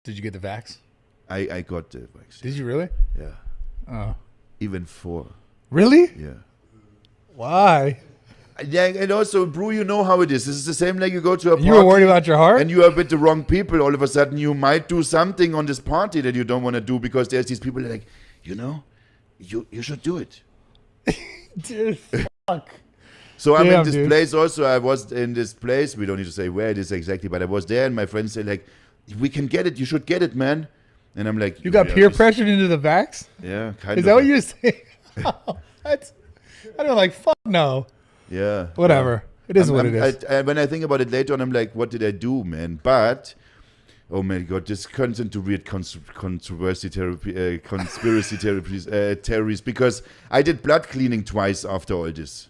Did you get the vax? I got the vaccine. Did you really? Yeah. Oh. Even 4. Really? Yeah. Why? Yeah, and also, bro, you know how it is. This is the same like you go to a party. You were worried about your heart? And you are with the wrong people. All of a sudden, you might do something on this party that you don't want to do because there's these people that are like, you should do it. Dude, fuck. So I'm in Damn, this dude. place also. I was in this place. We don't need to say where it is exactly, but I was there and my friends said like, we can get it. You should get it, man. And I'm like, You got peer pressured into the vax? Yeah, kind of. Is that what you're saying? I don't like, fuck no. Yeah. Whatever. It is what it is. When I think about it later on, I'm like, what did I do, man? But, oh my God, this turns into weird conspiracy theories because I did blood cleaning twice after all this.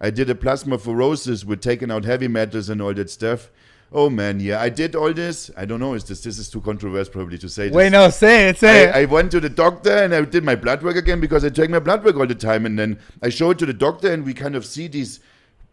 I did a plasmapheresis with taking out heavy metals and all that stuff. Oh man, yeah, I did all this. I don't know, this is too controversial probably to say this. Wait, no, say it. I went to the doctor and I did my blood work again because I take my blood work all the time. And then I show it to the doctor and we kind of see these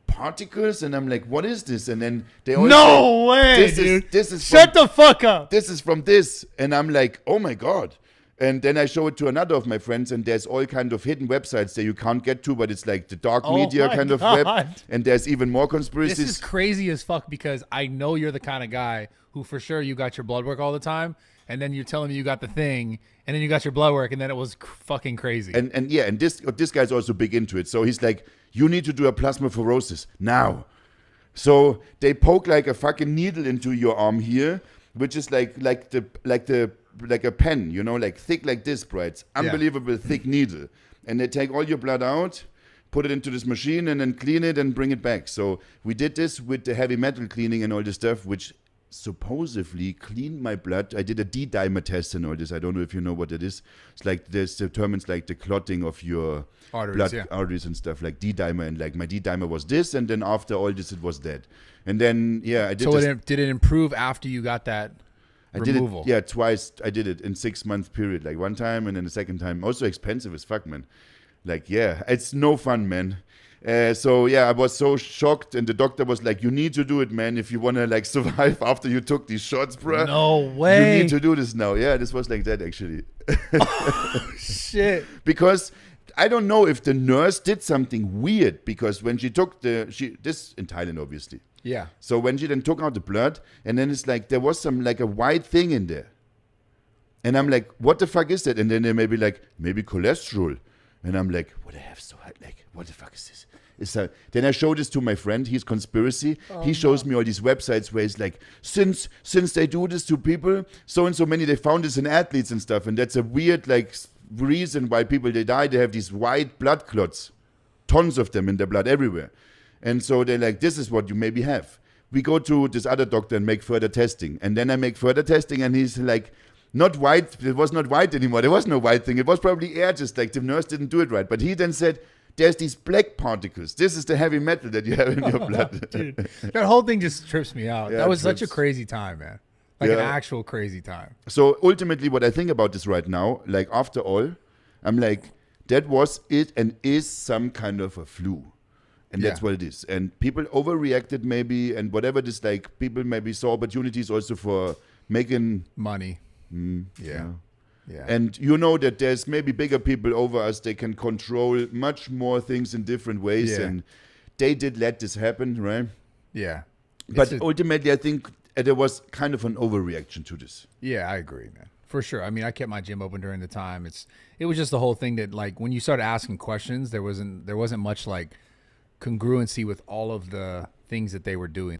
particles and I'm like, what is this? And then they all No say, way, dude. This is Shut the fuck up. This is from this. And I'm like, oh my God. And then I show it to another of my friends and there's all kind of hidden websites that you can't get to, but it's like the dark media kind of web. And there's even more conspiracies. This is crazy as fuck because I know you're the kind of guy who for sure you got your blood work all the time. And then you're telling me you got the thing and then you got your blood work and then it was fucking crazy. And this guy's also big into it. So he's like, you need to do a plasmapheresis now. So they poke like a fucking needle into your arm here, which is like a pen, like thick like this, bro. It's unbelievable thick needle. And they take all your blood out, put it into this machine and then clean it and bring it back. So we did this with the heavy metal cleaning and all this stuff, which supposedly cleaned my blood. I did a D-dimer test and all this. I don't know if you know what it is. It's like this determines like the clotting of your arteries and stuff, like D-dimer. And like my D-dimer was this, and then after all this, it was that. And then I did. So did it improve after you got that? Removal. Did it, twice. I did it in 6 month period, like one time and then the second time. Also expensive as fuck, man. Like, it's no fun, man. I was so shocked, and the doctor was like, "You need to do it, man, if you want to like survive after you took these shots, bro. No way. You need to do this now." Yeah, this was like that actually. Oh, shit. Because I don't know if the nurse did something weird because when she took this in Thailand, obviously. Yeah. So when she then took out the blood, and then it's like there was some like a white thing in there. And I'm like, what the fuck is that? And then they may be like, maybe cholesterol. And I'm like, what I have so high, like, what the fuck is this? Then I show this to my friend, he's conspiracy. He shows me all these websites where it's like, since they do this to people, so and so many, they found this in athletes and stuff. And that's a weird like reason why people, they die. They have these white blood clots, tons of them in their blood everywhere. And so they're like, this is what you maybe have. We go to this other doctor and make further testing. And then I make further testing and he's like, not white. It was not white anymore. There was no white thing. It was probably air, just like the nurse didn't do it right. But he then said, there's these black particles. This is the heavy metal that you have in your blood. Dude, that whole thing just trips me out. Yeah, that was such a crazy time, man. Like an actual crazy time. So ultimately what I think about this right now, like after all, I'm like, that was it and is some kind of a flu. And that's what it is. And people overreacted maybe, and whatever this like, people maybe saw opportunities also for making money. Yeah. And you know that there's maybe bigger people over us. They can control much more things in different ways. Yeah. And they did let this happen, right? Yeah. But ultimately, I think there was kind of an overreaction to this. Yeah, I agree, man. For sure. I mean, I kept my gym open during the time. It was just the whole thing that like when you started asking questions, there wasn't much like congruency with all of the things that they were doing.